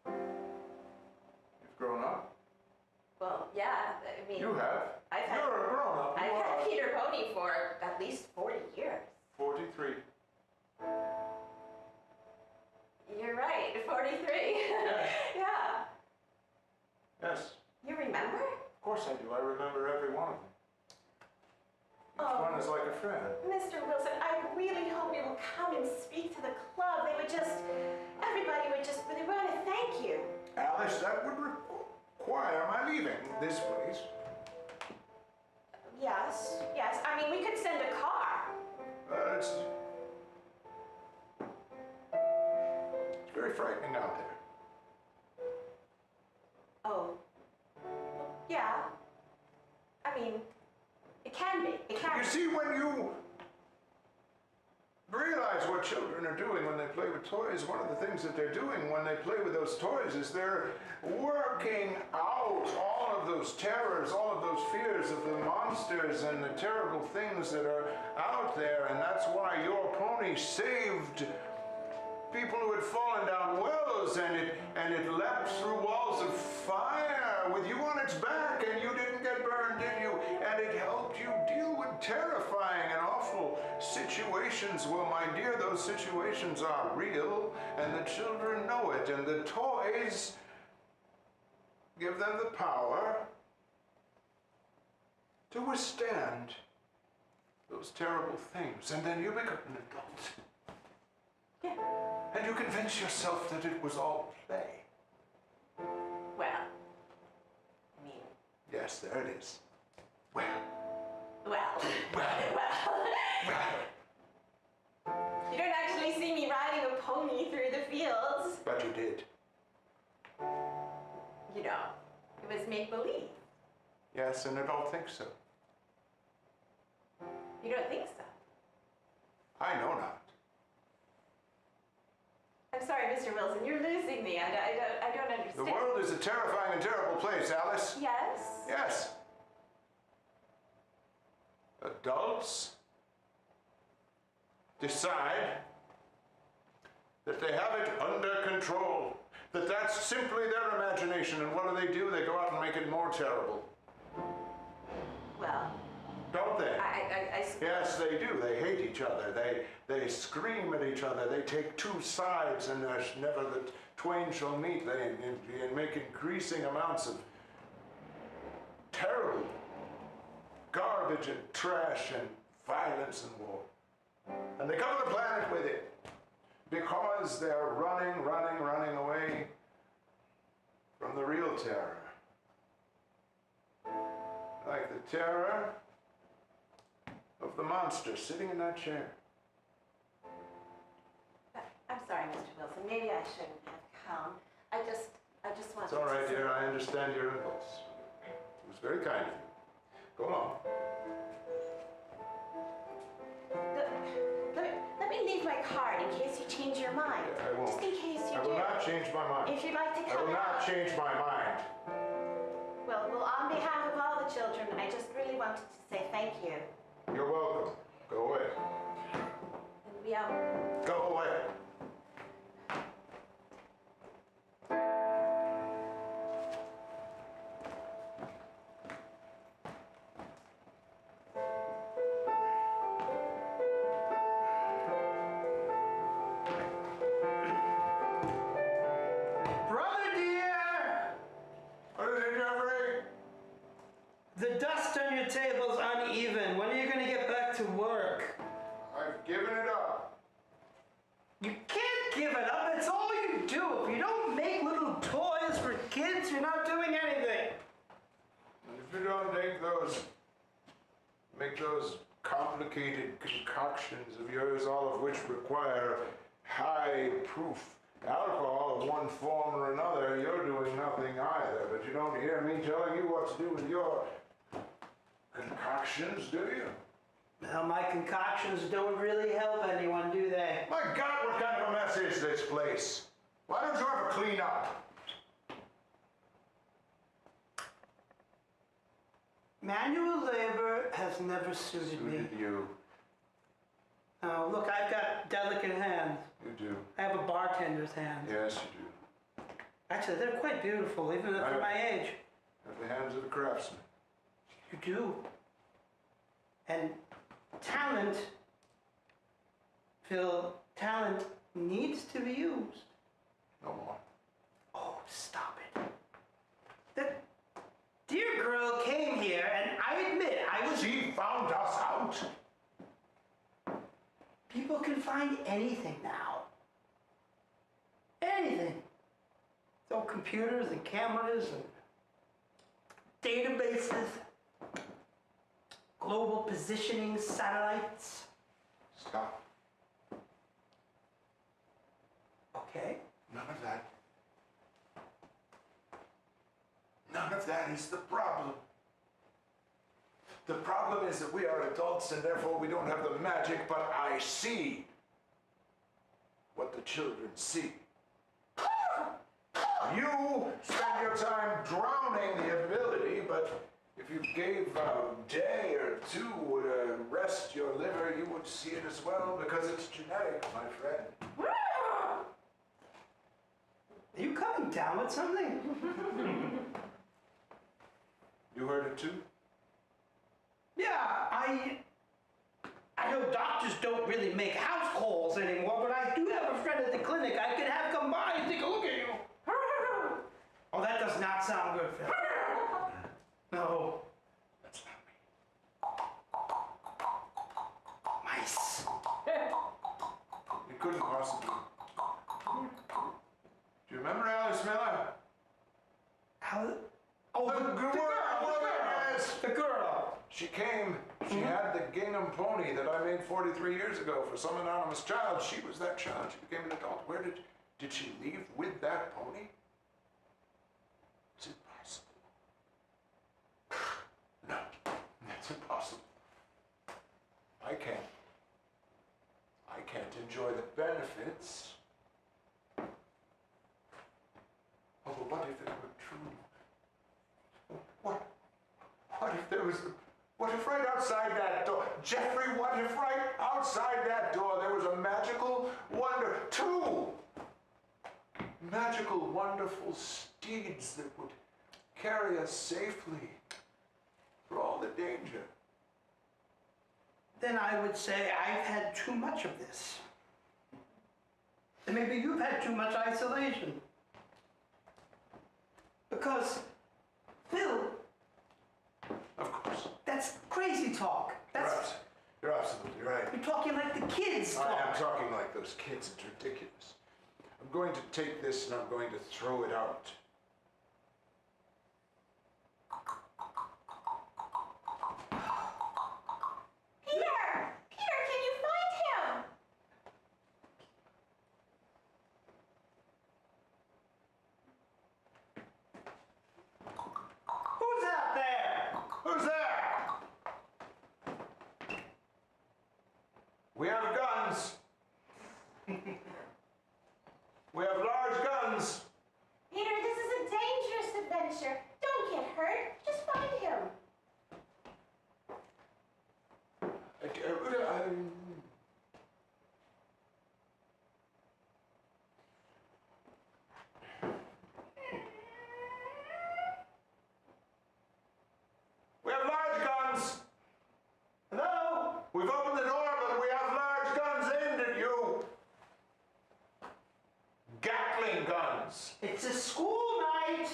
You've grown up. Well, yeah. I mean, You have. I've had. You're a grown up. I've You had are. Peter Pony for at least 40 years. 43. You're right, 43. Yeah. Yes, You remember? of course I do. I remember every one of them. Each Oh. one is like a friend. Mr. Wilson, I really hope you will come and speak to the club. Everybody would want to thank you. Alice, that would require my leaving this place. Yes. I mean, we could send a car. It's very frightening out there. Oh. Yeah. I mean, it can be. It can You be. see, when you realize what children are doing when they play with toys, one of the things that they're doing when they play with those toys is they're working out all of those terrors, all of those fears of the monsters and the terrible things that are out there. And that's why your pony saved people who had fallen down wells, and it leapt through walls of fire with you on its back, and you didn't get burned, did you? And it helped you deal with terrifying and awful situations. Well, my dear, those situations are real, and the children know it, and the toys give them the power to withstand those terrible things, and then you become an adult. Yeah. And you convince yourself that it was all play. Well, I mean, Yes, there it is. Well, well, well, you don't actually see me riding a pony through the fields. but you did. You know, it was make-believe. Yes, an adult thinks so. You don't think so? I know not. I'm sorry, Mr. Wilson, you're losing me. I don't understand. The world is a terrifying and terrible place, Alice. Yes? Yes. Adults decide that they have it under control, that that's simply their imagination, and what do? They go out and make it more terrible. Well, Don't they? I Yes, they do. They hate each other. They scream at each other. They take two sides, and there's never the twain shall meet. They make increasing amounts of terrible garbage and trash and violence and war. And they cover the planet with it because they're running away from the real terror. Like the terror of the monster sitting in that chair. I'm sorry, Mr. Wilson. Maybe I shouldn't have come. I just wanted It's all right, to... dear. I understand your impulse. It was very kind of you. Go along. Let me leave my card in case you change your mind. I won't. Just in case you I do. will not change my mind. If you'd like to I come will not out. change my mind. Well, on behalf of all the children, I just really wanted to say thank you. You're welcome. Go away. And we Go away. Brother dear! What is it, Jeffrey? The dust on your table's uneven. When are you gonna get back to work? I've given it up. You can't give it up. It's all you do. If you don't make little toys for kids, you're not doing anything. If you don't make those complicated concoctions of yours, all of which require high-proof alcohol of one form or another, you're doing nothing either. But you don't hear me telling you what to do with your concoctions, do you? Well, my concoctions don't really help anyone, do they? My God, what kind of a mess is this place? Why don't you ever clean up? Manual labor has never suited me. Suited you. Oh, look, I've got delicate hands. You do. I have a bartender's hands. Yes, you do. Actually, they're quite beautiful, even for my age. Have the hands of a craftsman. You do. And talent, Phil, talent needs to be used. No more. Oh, stop it. That dear girl came here, and I admit, I was... She found us out. People can find anything now. Anything. It's all computers and cameras and databases, global positioning satellites. Stop. Okay. None of that. None of that is the problem. The problem is that we are adults and therefore we don't have the magic, but I see what the children see. You spend your time drowning the ability, but if you gave a day or two to rest your liver, you would see it as well, because it's genetic, my friend. Are you coming down with something? You heard it too? Yeah, I know doctors don't really make house calls anymore, but I do have a friend at the clinic. I could have come by and take a look at you. Oh, that does not sound good, Phil. No. That's not me. couldn't cross the. Do you remember Alice Miller? Oh, The girl. Yes. The girl. She came. She had the gingham pony that I made 43 years ago for some anonymous child. She was that child. She became an adult. Where did she leave with that pony? Is it possible? No, that's impossible. I can't enjoy the benefits. Oh, but what if it were true? What if there was, what if right outside that door, Jeffrey, what if right outside that door there was a magical wonder, two magical, wonderful steeds that would carry us safely through all the danger? Then I would say I've had too much of this. And maybe you've had too much isolation. Because, Phil, Of course. that's crazy talk. You're absolutely right. You're talking like the kids talk. I am talking like those kids. It's ridiculous. I'm going to take this and I'm going to throw it out. Peter! Peter, can you find him? Who's out there? Who's there? We have guns. We have large guns. Peter, this is a dangerous adventure. Don't get hurt. Just find him. We have large guns. Hello? We've opened the door, but we have large guns aimed at you. Gatling guns. It's a school night.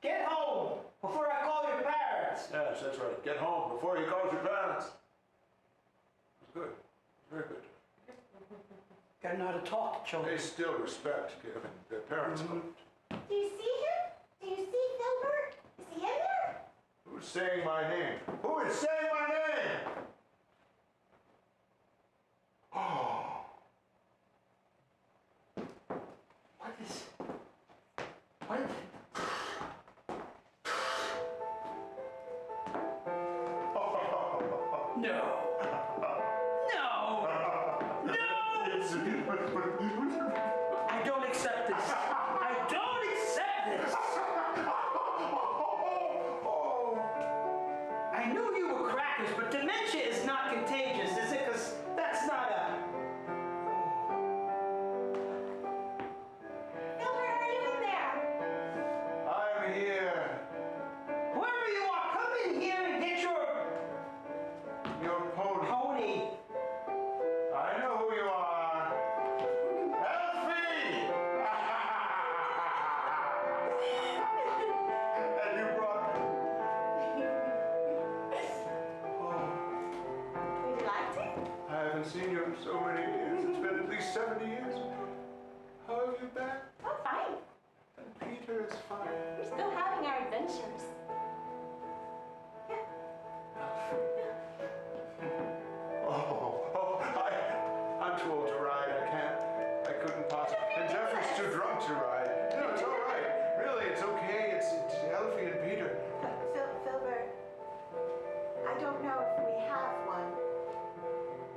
Get home before I call your parents. Yes, that's right. Get home before he calls your parents. It's good. Very good. Gotta know how to talk to children. They still respect giving their parents home. Do you see him? Do you see Filbert? Is he in there? Who's saying my name? Who is saying my name? Oh. What is... What? No. No. No. I don't accept this. I don't accept this. I knew you were crackers, but dementia is not contagious, is it? Because that's not a... Filbert, are you in there? I'm here. Whoever you are, come in here and get your Your pony. pony. I know who you are. Elfie! And you brought... Would you like to? I haven't seen you in so many years. It's been at least 70 years. How have you been? Oh, fine. And Peter is fine. We're still having our adventures. Yeah. I'm too old to ride. I couldn't possibly. And Jeffrey's too drunk to ride. No, it's all right. Really, it's okay. It's Elfie and Peter. Filbert, I don't know if we have one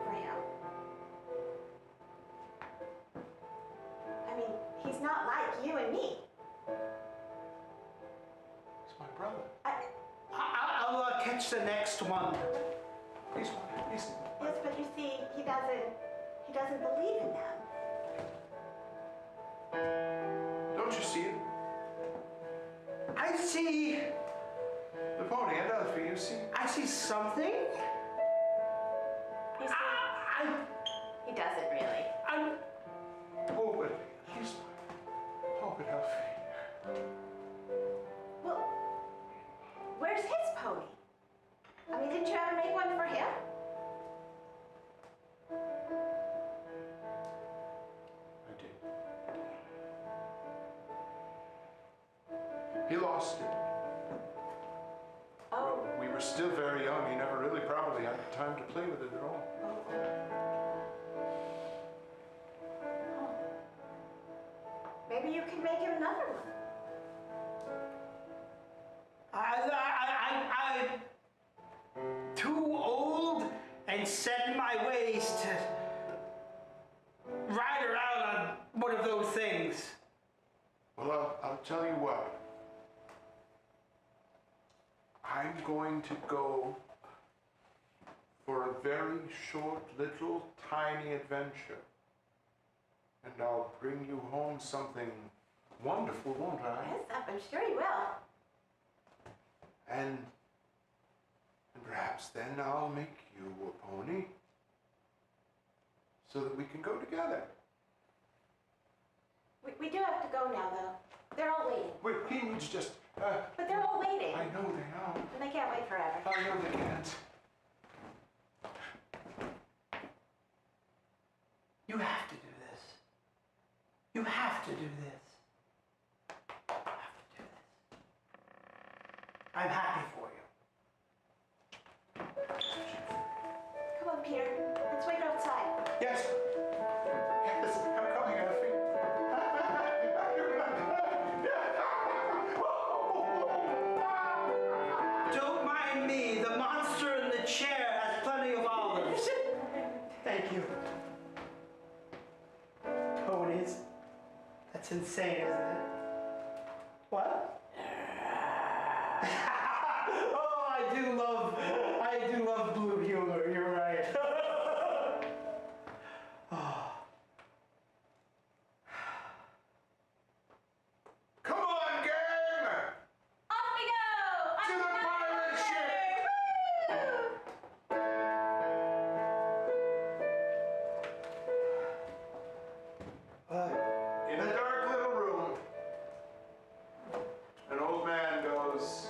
for him. I mean, he's not like you and me. It's my brother. I'll catch the next one. He's Yes, but you see, he doesn't believe in them. Don't you see it? I see... The pony and Elfie, you see? I see something. You see, he doesn't really. Oh, but he's... Oh, but Elfie. Well, where's his pony? I mean, didn't you ever make one for him? He lost it. Oh, We were still very young. He never really probably had time to play with it at all. maybe you can make him another one. I'm too old and set in my ways to ride around on one of those things. Well, I'll tell you what. I'm going to go for a very short, little, tiny adventure. And I'll bring you home something wonderful, won't I? Yes, I'm sure you will. And perhaps then I'll make you a pony so that we can go together. We do have to go now, though. They're all waiting. Wait, he needs just, But they're all waiting. I know they are. And they can't wait forever. I know they can't. You have to do this. You have to do this. You have to do this. I'm happy for you. Come on, Peter. Let's wait outside. Yes. Yes, I'm coming, Effie. Don't mind me. The monster in the chair has plenty of olives. Thank you. Ponies. That's insane, isn't it? What? Oh, I do love blue humor. You're right. Oh. Come on, gang! Off we go! To the pirate ship! In a dark little room, an old man goes,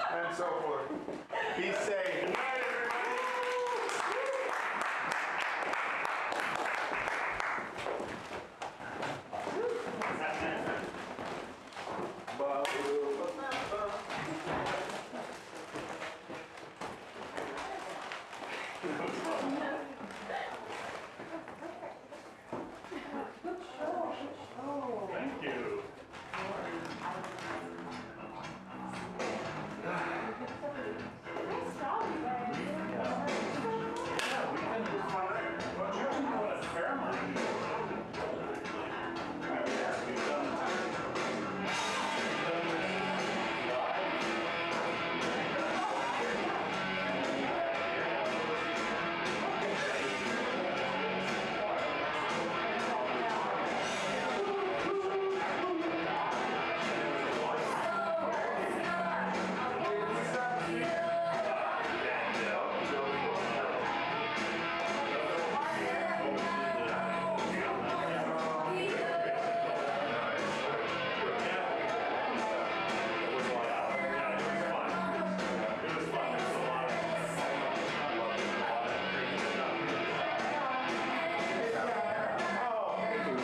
and so forth. Be safe. Good night, everybody. Ba-ba-ba-ba.